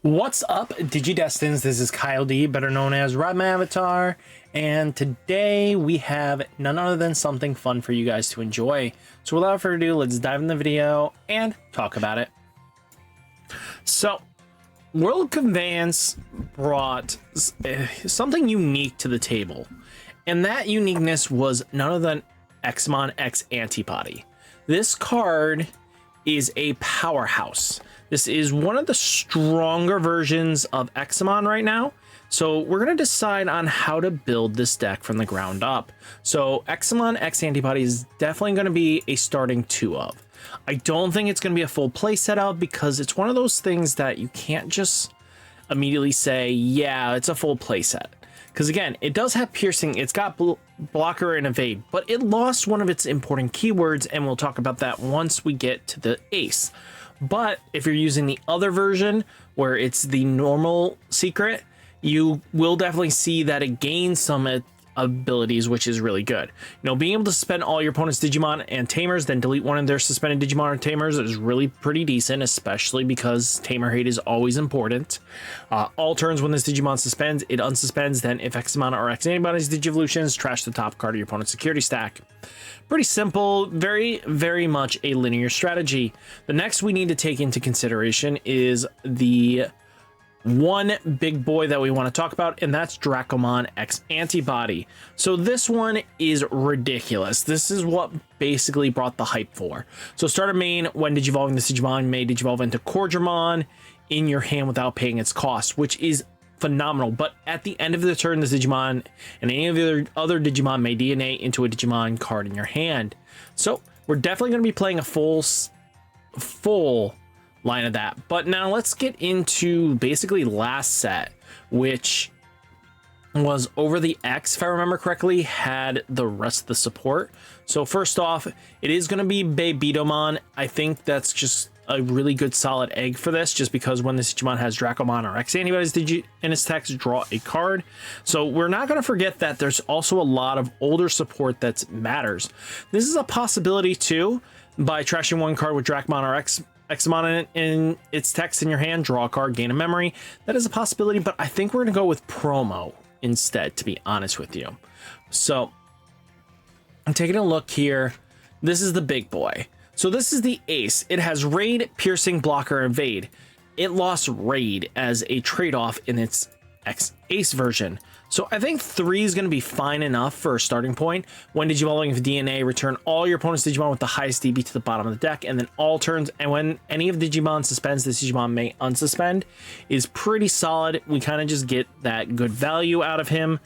What's up, Digidestins? This is Kyle D, better known as RideMyAvatar, and today we have none other than something fun for you guys to enjoy. So without further ado, let's dive in the video and talk about it. So, World Conveyance brought something unique to the table, and that uniqueness was none other than Examon X Antibody. This card is a powerhouse. This is one of the stronger versions of Examon right now. So we're going to decide on how to build this deck from the ground up. So Examon X Antibody is definitely going to be a starting 2 of. I don't think it's going to be a full play set of, because it's one of those things that you can't just immediately say, yeah, it's a full play set. Because again, it does have piercing, it's got blocker and evade, but it lost one of its important keywords, and we'll talk about that once we get to the ace. But if you're using the other version, where it's the normal secret, you will definitely see that it gains some abilities, which is really good. You know, being able to suspend all your opponent's Digimon and Tamers, then delete one of their suspended Digimon or Tamers is really pretty decent, especially because Tamer hate is always important. All turns when this Digimon suspends, it unsuspends, then if Examon or X Anybody's Digivolutions, trash the top card of your opponent's security stack. Pretty simple, very much a linear strategy. The next we need to take into consideration is the one big boy that we want to talk about, and that's Dracomon X Antibody. So this one is ridiculous. This is what basically brought the hype for. So starter main, when digivolving this Digimon may digivolve into Convergence in your hand without paying its cost, which is phenomenal. But at the end of the turn, this Digimon and any of the other Digimon may DNA into a Digimon card in your hand. So we're definitely going to be playing a full line of that. But now let's get into basically last set, which was over the X, if I remember correctly, had the rest of the support. So first off, it is going to be BT-21. I think that's just a really good solid egg for this, just because when this Digimon has Dracomon or X Anybody's in its text, draw a card. So we're not going to forget that there's also a lot of older support that matters. This is a possibility too, by trashing one card with Dracomon or Examon in its text in your hand, draw a card, gain a memory. That is a possibility, but I think we're going to go with promo instead, to be honest with you. So I'm taking a look here. This is the big boy. So this is the ace. It has raid, piercing, blocker, evade. It lost raid as a trade-off in its X-Ace version. So I think 3 is going to be fine enough for a starting point. When digivolving with DNA, return all your opponent's Digimon with the highest DB to the bottom of the deck, and then all turns, and when any of the Digimon suspends, this Digimon may unsuspend, is pretty solid. We kind of just get that good value out of him.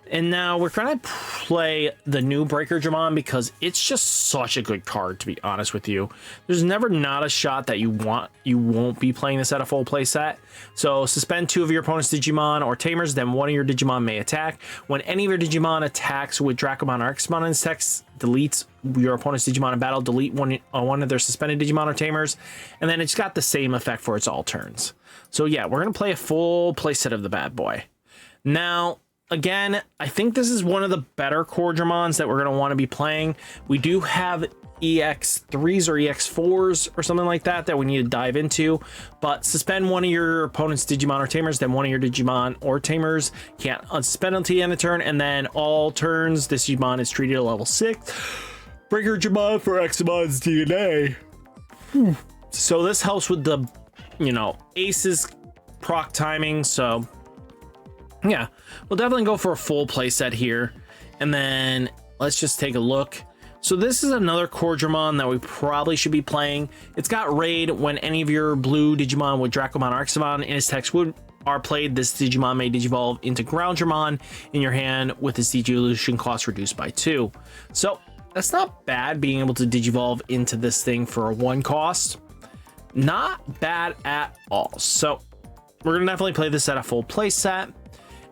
And now we're trying to play the new Breaker Digimon because it's just such a good card, to be honest with you. There's never not a shot that you won't be playing this at a full play set. So suspend 2 of your opponent's Digimon or Tamers, then one of your Digimon may attack. When any of your Digimon attacks with Dracomon or Examon in its text, deletes your opponent's Digimon in battle, delete one of their suspended Digimon or Tamers, and then it's got the same effect for its all turns. So yeah, we're going to play a full play set of the bad boy. Now, again, I think this is one of the better Convergence that we're going to want to be playing. We do have EX3s or EX4s or something like that we need to dive into, but suspend one of your opponent's Digimon or Tamers, then one of your Digimon or Tamers can't unsuspend until the end of turn, and then all turns this Digimon is treated at level 6. Breaker Digimon for Examon's DNA. So this helps with the, aces proc timing. So yeah, we'll definitely go for a full play set here. And then let's just take a look. So this is another Convergence that we probably should be playing. It's got raid. When any of your blue Digimon with Dracomon or Examon in its text are played, this Digimon may digivolve into Groundramon in your hand with its Digivolution cost reduced by 2. So that's not bad, being able to digivolve into this thing for a 1 cost. Not bad at all. So we're gonna definitely play this at a full play set.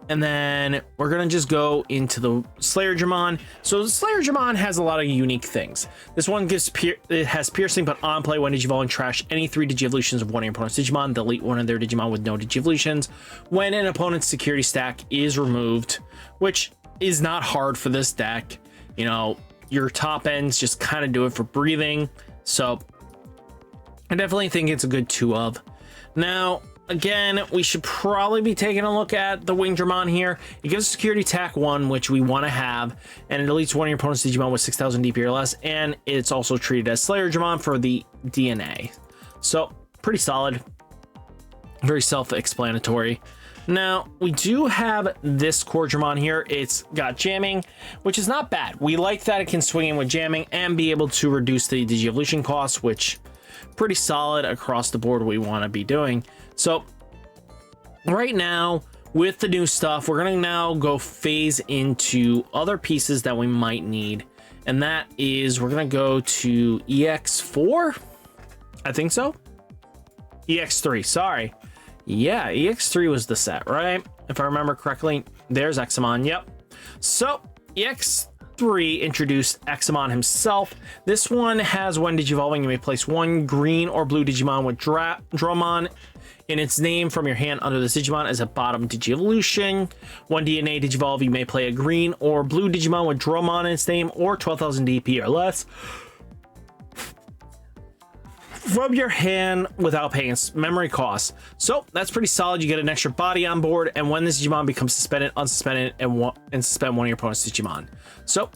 And then we're going to just go into the Slayer Digimon. So the Slayer Digimon has a lot of unique things. This one it has piercing, but on play when digivolving, trash any 3 Digivolutions of one of your opponent's Digimon, delete one of their Digimon with no Digivolutions when an opponent's security stack is removed, which is not hard for this deck. Your top ends just kind of do it for breathing. So I definitely think it's a good 2 of. Now, again, we should probably be taking a look at the Wing Dramon here. It gives security attack 1, which we want to have, and it deletes one of your opponent's Digimon with 6,000 DP or less, and it's also treated as Slayer Dramon for the DNA. So, pretty solid. Very self-explanatory. Now, we do have this core Dramon here. It's got jamming, which is not bad. We like that it can swing in with jamming and be able to reduce the Digi-Evolution cost, which pretty solid across the board we want to be doing. So right now with the new stuff, we're going to now go phase into other pieces that we might need. And that is, we're going to go to EX4. I think so. EX3, sorry. Yeah, EX3 was the set, right? If I remember correctly, there's Examon, yep. So, EX3 introduced Examon himself. This one has when Digivolving, you may place one green or blue Digimon with Dramon in its name from your hand under the Digimon as a bottom Digi-Evolution. One DNA Digivolve, you may play a green or blue Digimon with Dramon in its name or 12,000 DP or less from your hand without paying memory costs. So that's pretty solid. You get an extra body on board, and when this Digimon becomes suspended, unsuspended, and suspend one of your opponent's Digimon. So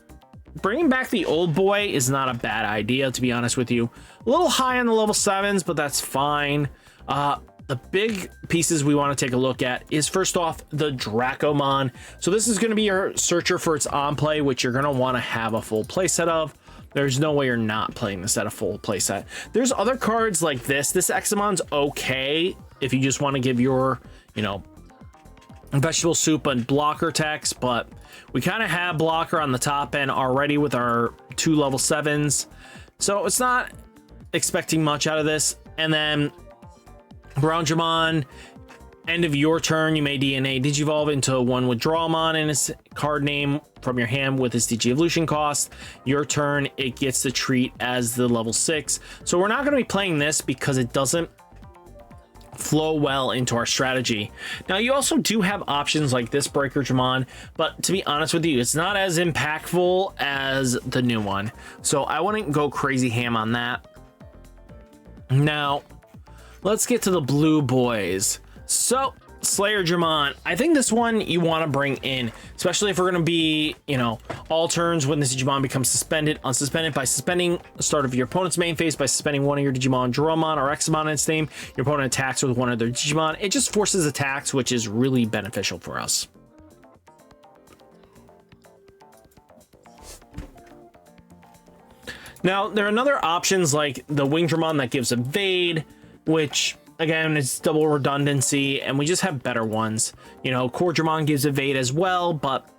bringing back the old boy is not a bad idea, to be honest with you. A little high on the level 7s, but that's fine. The big pieces we want to take a look at is, first off, the Dracomon. So this is going to be your searcher for its on play, which you're going to want to have a full playset of. There's no way you're not playing this at a full playset. There's other cards like this. This Examon's okay if you just want to give your, you know, vegetable soup and blocker text, but we kind of have blocker on the top end already with our 2 level 7s. So it's not expecting much out of this. And then Ground Dramon, end of your turn, you may DNA Digivolve into one with Drawmon in its card name from your hand with its Digi-Evolution cost. Your turn, it gets to treat as the level 6. So we're not going to be playing this because it doesn't flow well into our strategy. Now, you also do have options like this Breaker Dramon, but to be honest with you, it's not as impactful as the new one. So I wouldn't go crazy ham on that. Now, let's get to the blue boys. So, Slayer Dramon, I think this one you want to bring in, especially if we're going to be, you know, all turns when this Digimon becomes suspended, unsuspended by suspending the start of your opponent's main phase by suspending one of your Digimon, Dramon or Examon in its name. Your opponent attacks with one of their Digimon. It just forces attacks, which is really beneficial for us. Now, there are other options like the Wing Dramon that gives evade, which again, it's double redundancy, and we just have better ones. You know, Core Dramon gives evade as well, but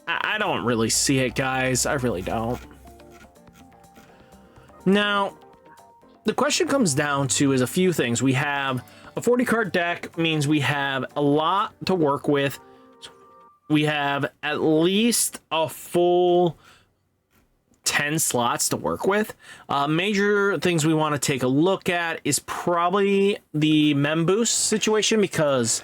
I don't really see it, guys. I really don't. Now, the question comes down to is a few things. We have a 40 card deck, means we have a lot to work with. We have at least a full 10 slots to work with. Major things we want to take a look at is probably the Mem Boost situation, because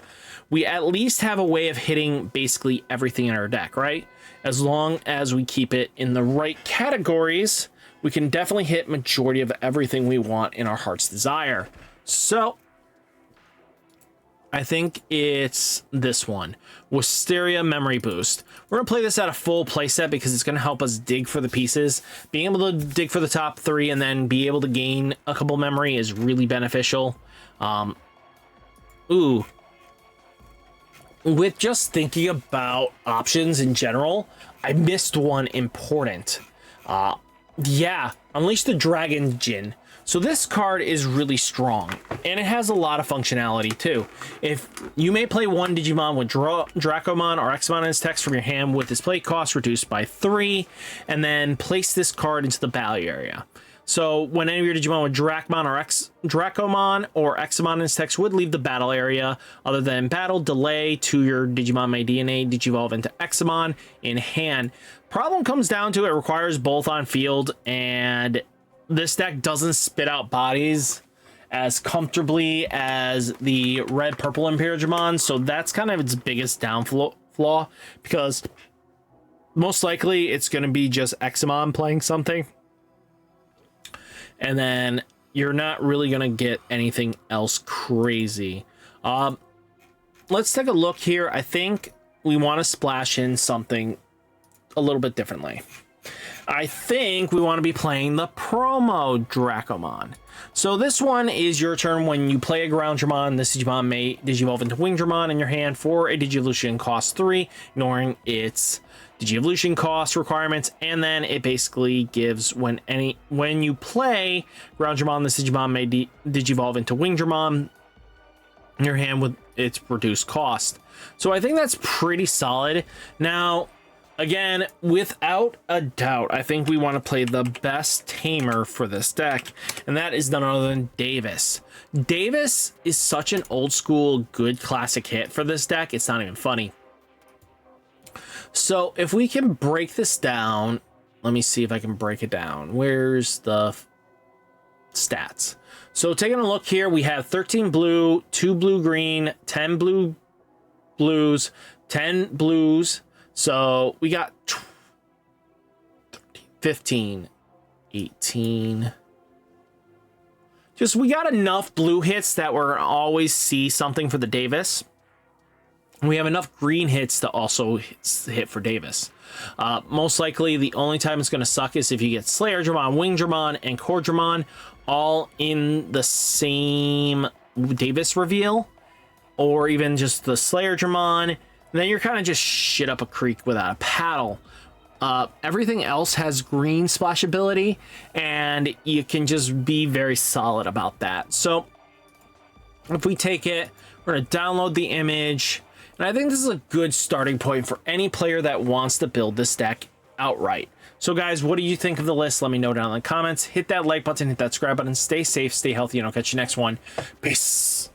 we at least have a way of hitting basically everything in our deck, right? As long as we keep it in the right categories, we can definitely hit majority of everything we want in our heart's desire. So I think it's this one, Wisteria Memory Boost. We're gonna play this at a full playset because it's gonna help us dig for the pieces. Being able to dig for the top 3 and then be able to gain a couple memory is really beneficial. With just thinking about options in general, I missed one important. Yeah, Unleash the Dragon Jin. So this card is really strong, and it has a lot of functionality too. If you may play one Digimon with Dracomon or Examon in its text from your hand with its play cost reduced by 3, and then place this card into the battle area. So when any of your Digimon with Dracomon or Dracomon or Examon in its text would leave the battle area, other than battle delay to your Digimon may DNA Digivolve into Examon in hand. Problem comes down to it requires both on field, and this deck doesn't spit out bodies as comfortably as the red purple Imperial Digimon, so that's kind of its biggest flaw, because most likely it's going to be just Examon playing something, and then you're not really going to get anything else crazy. Let's take a look here. I think we want to splash in something a little bit differently. I think we want to be playing the promo Dracomon. So this one is your turn. When you play a ground Dramon, this Digimon may Digivolve into Wing Dramon in your hand for a Digivolution cost 3, ignoring its Digivolution cost requirements, and then it basically gives when you play ground Dramon, this Digimon may Digivolve into Wing Dramon in your hand with its reduced cost. So I think that's pretty solid. Now, again, without a doubt, I think we want to play the best tamer for this deck, and that is none other than Davis. Davis is such an old school, good classic hit for this deck. It's not even funny. So if we can break this down, let me see if I can break it down. Where's the stats? So taking a look here, we have 13 blue, 2 blue green, 10 blue blues, 10 blues. So we got 15, 18. We got enough blue hits that we're always see something for the Davis. We have enough green hits to also hit for Davis. Most likely, the only time it's going to suck is if you get Slayer Dramon, Wing Dramon, and Core Dramon all in the same Davis reveal, or even just the Slayer Dramon. And then you're kind of just shit up a creek without a paddle. Everything else has green splashability, and you can just be very solid about that. So if we take it, we're going to download the image. And I think this is a good starting point for any player that wants to build this deck outright. So guys, what do you think of the list? Let me know down in the comments. Hit that like button, hit that subscribe button. Stay safe, stay healthy, and I'll catch you next one. Peace.